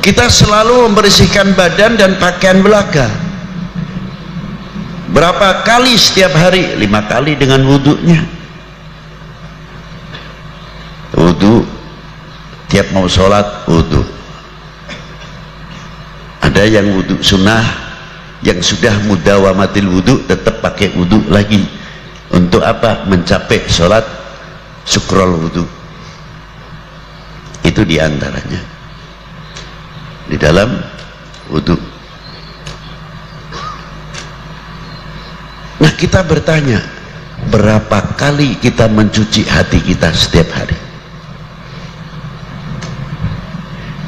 Kita selalu membersihkan badan dan pakaian belaga. Berapa kali setiap hari? 5 kali dengan wudhunya. Wudhu, tiap mau sholat wudhu. Ada yang wudhu sunnah, yang sudah mudawamatil wudhu tetap pakai wudhu lagi. Untuk apa? Mencapai sholat syukrul wudhu. Itu diantaranya di dalam wudhu. Nah, kita bertanya, berapa kali kita mencuci hati kita setiap hari?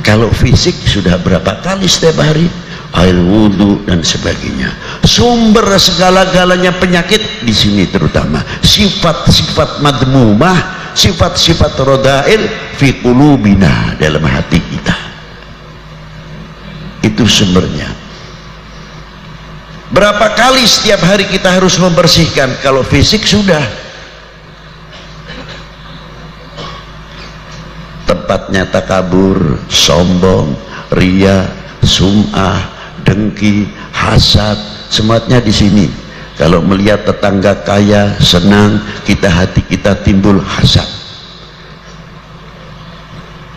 Kalau fisik sudah berapa kali setiap hari? Air wudhu dan sebagainya. Sumber segala-galanya penyakit di sini, terutama sifat-sifat madmumah, sifat-sifat rodail fi qulubina, dalam hati kita. Itu sumbernya. Berapa kali setiap hari kita harus membersihkan? Kalau fisik sudah, tempatnya takabur, sombong, ria, sum'ah, dengki, hasad, semuanya di sini. Kalau melihat tetangga kaya senang, hati kita timbul hasad.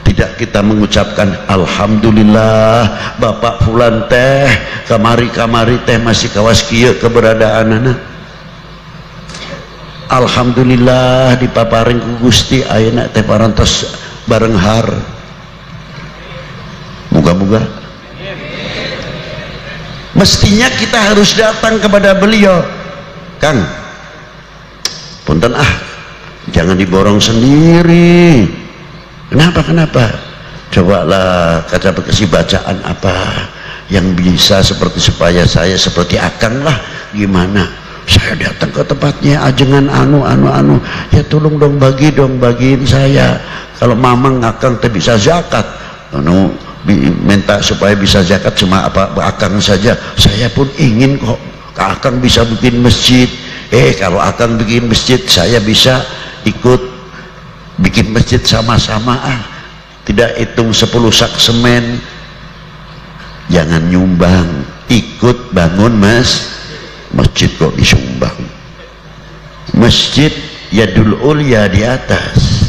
Tidak kita mengucapkan alhamdulillah bapak fulan teh kamari teh masih kawas kieu keberadaan anak. Alhamdulillah dipaparing ku Gusti ayeuna teh parantos bareng har. Moga-moga. Mestinya kita harus datang kepada beliau. Kang, punten jangan diborong sendiri. Kenapa? Cobalah kasih bacaan apa yang bisa supaya saya seperti Akang lah. Gimana? Saya datang ke tempatnya ajengan anu ya tolong dong bagiin saya. Kalau mamang Akang teh bisa zakat, minta supaya bisa zakat cuma Akang saja. Saya pun ingin kok Akang bisa bikin masjid. Kalau Akang bikin masjid, saya bisa ikut bikin masjid sama-sama. Tidak hitung 10 sak semen. Jangan nyumbang, ikut bangun masjid kok disumbang. Masjid yadul ulya di atas.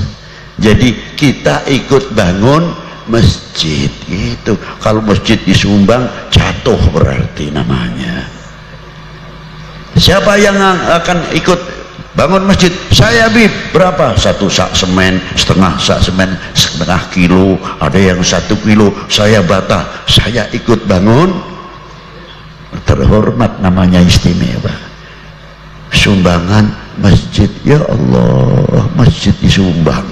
Jadi kita ikut bangun masjid itu. Kalau masjid disumbang jatuh berarti namanya. Siapa yang akan ikut bangun masjid? Saya berapa? 1 sak semen, setengah kilo, ada yang 1 kilo. Saya bata, saya ikut bangun. Terhormat, namanya istimewa. Sumbangan masjid, ya Allah, masjid disumbang.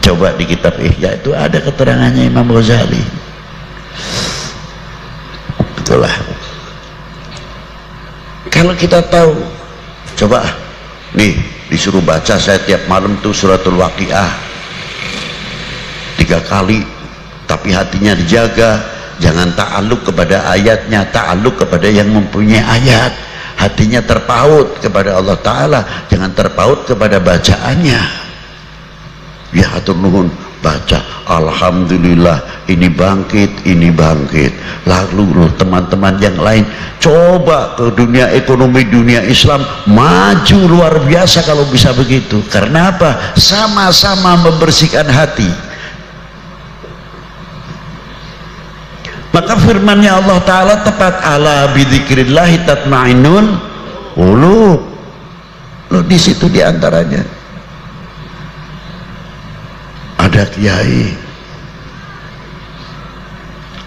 Coba di kitab Ihya itu ada keterangannya Imam Ghazali. Itulah. Kalau kita tahu, coba nih disuruh baca saya tiap malam tuh suratul Waqiah 3 kali, tapi hatinya dijaga, jangan ta'alluq kepada ayatnya, ta'alluq kepada yang mempunyai ayat. Hatinya terpaut kepada Allah Ta'ala, jangan terpaut kepada bacaannya. Ya hatur nuhun, baca alhamdulillah ini bangkit. Lalu teman-teman yang lain coba ke dunia ekonomi, dunia Islam maju luar biasa kalau bisa begitu. Karena apa? Sama-sama membersihkan hati. Maka firmannya Allah Ta'ala tepat, ala bidzikrillahi tatma'innul qulub. Di situ diantaranya ada kiai,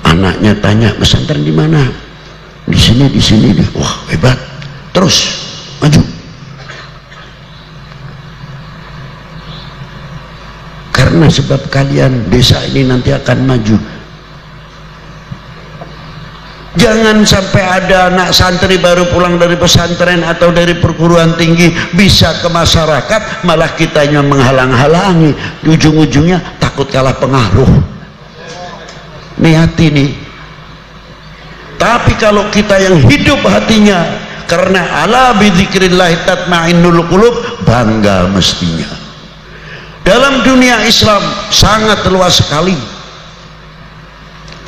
anaknya tanya pesantren di mana? Di sini. Wah hebat, terus maju. Karena sebab kalian desa ini nanti akan maju. Jangan sampai ada anak santri baru pulang dari pesantren atau dari perguruan tinggi bisa ke masyarakat, malah kitanya menghalang-halangi. Ujung-ujungnya takut kalah pengaruh. Niat ini. Tapi kalau kita yang hidup hatinya karena ala bidzikrillah tatma'innul qulub, bangga mestinya. Dalam dunia Islam sangat luas sekali.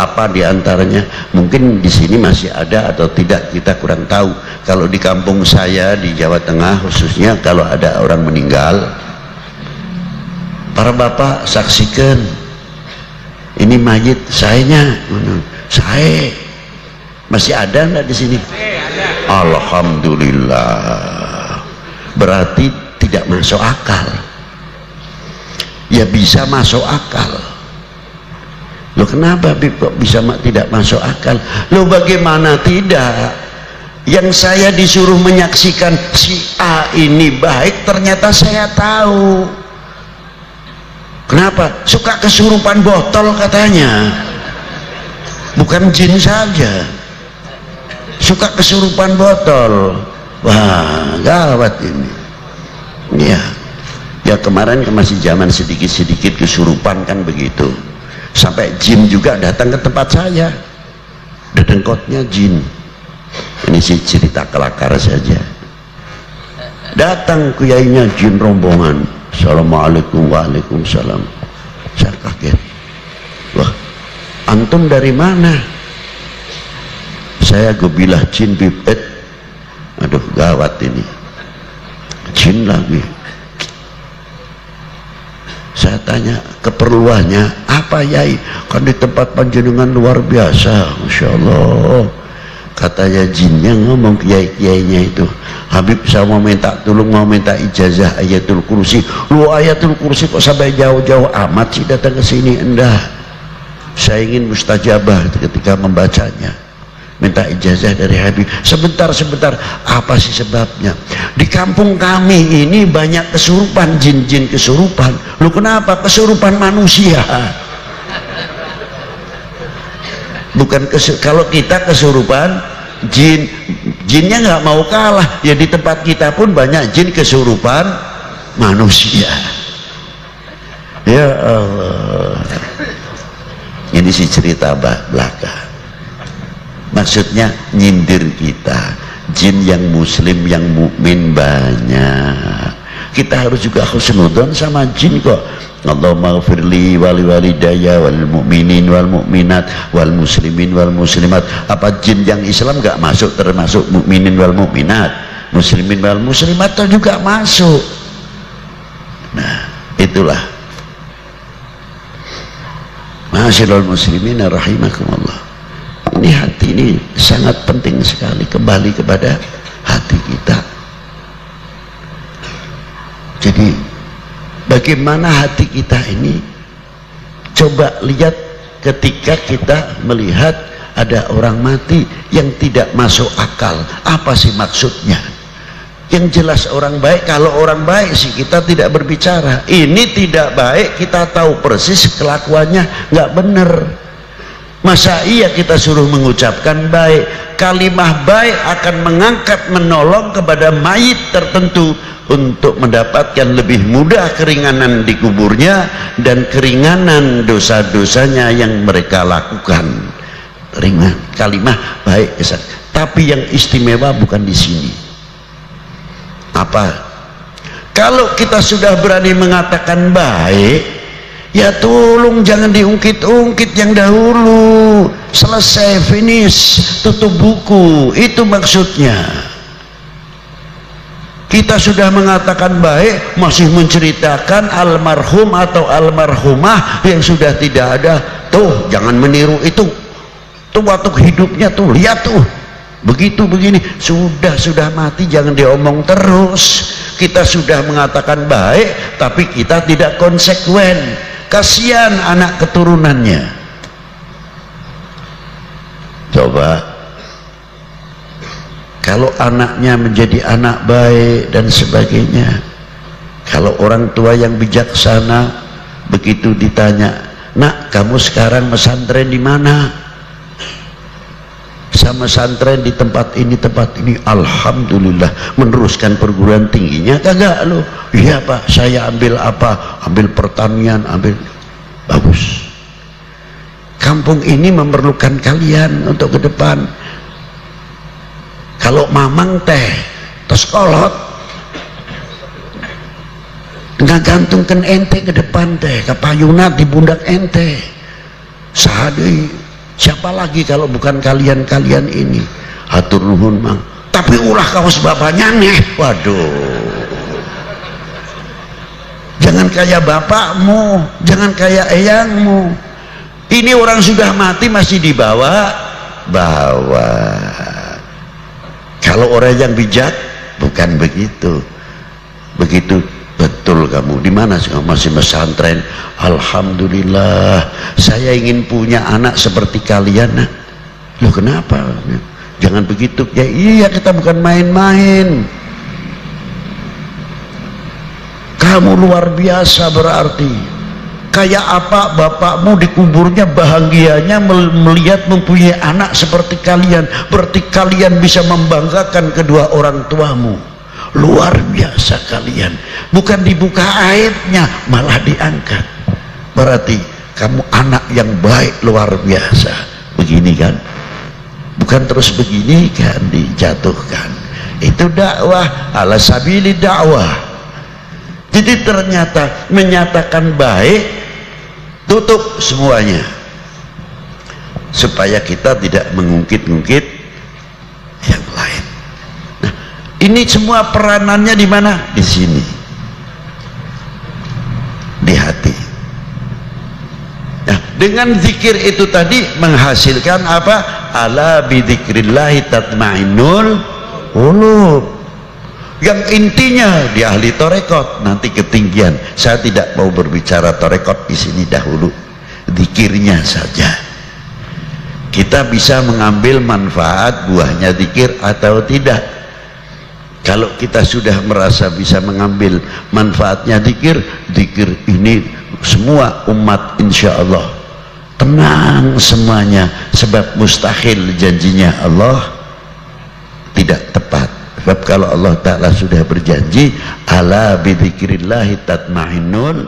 Apa diantaranya? Mungkin di sini masih ada atau tidak, kita kurang tahu. Kalau di kampung saya di Jawa Tengah khususnya, kalau ada orang meninggal, para bapak saksikan, ini mayit sayanya, saya masih ada enggak di sini? Alhamdulillah. Berarti tidak masuk akal. Ya bisa masuk akal. Loh kenapa kok bisa tidak masuk akal? Loh bagaimana tidak? Yang saya disuruh menyaksikan si A ini baik, ternyata saya tahu. Kenapa? Suka kesurupan botol katanya. Bukan jin saja. Suka kesurupan botol. Wah, gawat ini. Iya. Ya kemarin masih zaman sedikit-sedikit kesurupan kan begitu. Sampai jin juga datang ke tempat saya. Dedengkotnya jin. Ini sih cerita kelakar saja. Datang kuyainya jin rombongan. Assalamualaikum, waalaikumsalam. Saya kaget. Wah, antum dari mana? Saya gebilah jin bibet. Aduh gawat ini. Jin lagi. Saya tanya keperluannya apa yai? Kan di tempat panjenengan luar biasa, Masya Allah. Katanya jinnya ngomong kiai-kiainya itu, Habib saya mau minta tolong, mau minta ijazah ayatul kursi. Lu ayatul kursi kok sampai jauh-jauh amat sih datang ke sini? Enggak, saya ingin mustajabah ketika membacanya. Minta ijazah dari Habib. Sebentar, apa sih sebabnya? Di kampung kami ini banyak kesurupan, jin-jin kesurupan. Lu kenapa? Kesurupan manusia. Bukan kalau kita kesurupan jin, jinnya nggak mau kalah. Ya di tempat kita pun banyak jin kesurupan manusia. Ya Allah. Ini sih cerita belaka. Maksudnya nyindir kita. Jin yang muslim, yang mukmin banyak. Kita harus juga husnudzon sama jin kok. Allahumma ghfirli wali walidayya wal mu'minin wal mu'minat wal muslimin wal muslimat. Apa jin yang Islam nggak masuk termasuk mukminin wal mu'minat, muslimin wal muslimat juga masuk. Nah, itulah. Ma'asyiral muslimin rahimakumullah. Ini hati ini sangat penting sekali, kembali kepada hati kita. Jadi bagaimana hati kita ini, coba lihat ketika kita melihat ada orang mati yang tidak masuk akal, apa sih maksudnya? Yang jelas orang baik. Kalau orang baik sih kita tidak berbicara. Ini tidak baik, kita tahu persis kelakuannya nggak benar. Masa iya kita suruh mengucapkan baik? Kalimah baik akan mengangkat, menolong kepada mayit tertentu untuk mendapatkan lebih mudah keringanan di kuburnya dan keringanan dosa-dosanya yang mereka lakukan. Ringan kalimah baik. Tapi yang istimewa bukan di sini. Apa? Kalau kita sudah berani mengatakan baik, ya tolong jangan diungkit-ungkit yang dahulu. Selesai, finish, tutup buku. Itu maksudnya. Kita sudah mengatakan baik, masih menceritakan almarhum atau almarhumah yang sudah tidak ada. Tuh, jangan meniru itu. Tuh waktu hidupnya tuh, lihat tuh. Begitu begini, sudah mati jangan diomong terus. Kita sudah mengatakan baik, tapi kita tidak konsekuen. Kasihan anak keturunannya. Coba kalau anaknya menjadi anak baik dan sebagainya, kalau orang tua yang bijaksana begitu ditanya, nak kamu sekarang pesantren di mana? Sama pesantren di tempat ini, alhamdulillah. Meneruskan perguruan tingginya kagak lo? Iya pak, saya ambil apa? Ambil pertanian, ambil. Bagus. Kampung ini memerlukan kalian untuk ke depan. Kalau mamang teh terus kolot nggak gantungkan ente ke depan teh, ke payunat di pundak ente. Sahadei siapa lagi kalau bukan kalian-kalian ini. Hatur nuhun mang, tapi ulah kaos bapaknya nih. Waduh, jangan kayak bapakmu, jangan kayak eyangmu. Ini orang sudah mati masih dibawa Kalau orang yang bijak bukan begitu. Begitu betul kamu. Di mana masih pesantren? Alhamdulillah, saya ingin punya anak seperti kalian. Loh kenapa? Jangan begitu. Ya iya, kita bukan main-main. Kamu luar biasa berarti. Kayak apa bapakmu di kuburnya bahagianya melihat mempunyai anak seperti kalian. Berarti kalian bisa membanggakan kedua orang tuamu. Luar biasa kalian. Bukan dibuka aibnya, malah diangkat. Berarti kamu anak yang baik, luar biasa. Begini kan? Bukan terus begini kan dijatuhkan. Itu dakwah ala sabili dakwah. Jadi ternyata menyatakan baik, tutup semuanya supaya kita tidak mengungkit-ungkit yang lain. Nah, ini semua peranannya di mana? Di sini, di hati. Nah, dengan zikir itu tadi menghasilkan apa? Ala bidzikrillahi tatmainnul qulub. Yang intinya di ahli torekot nanti ketinggian. Saya tidak mau berbicara torekot di sini dahulu, zikirnya saja. Kita bisa mengambil manfaat buahnya zikir atau tidak. Kalau kita sudah merasa bisa mengambil manfaatnya zikir, zikir ini semua umat insya Allah tenang semuanya, sebab mustahil janjinya Allah tidak tepat. Sebab kalau Allah Ta'ala sudah berjanji ala bidzikrillahi tatmainnul